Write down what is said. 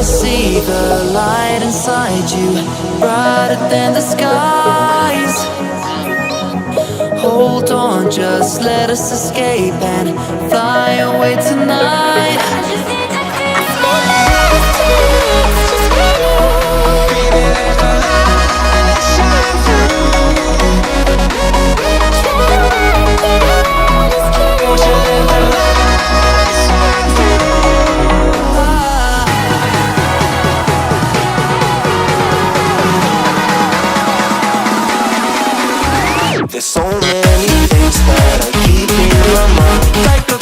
see the light inside you, brighter than the skies. Hold on, just let us escape and fly away tonight. There's so many things that I keep in my mind.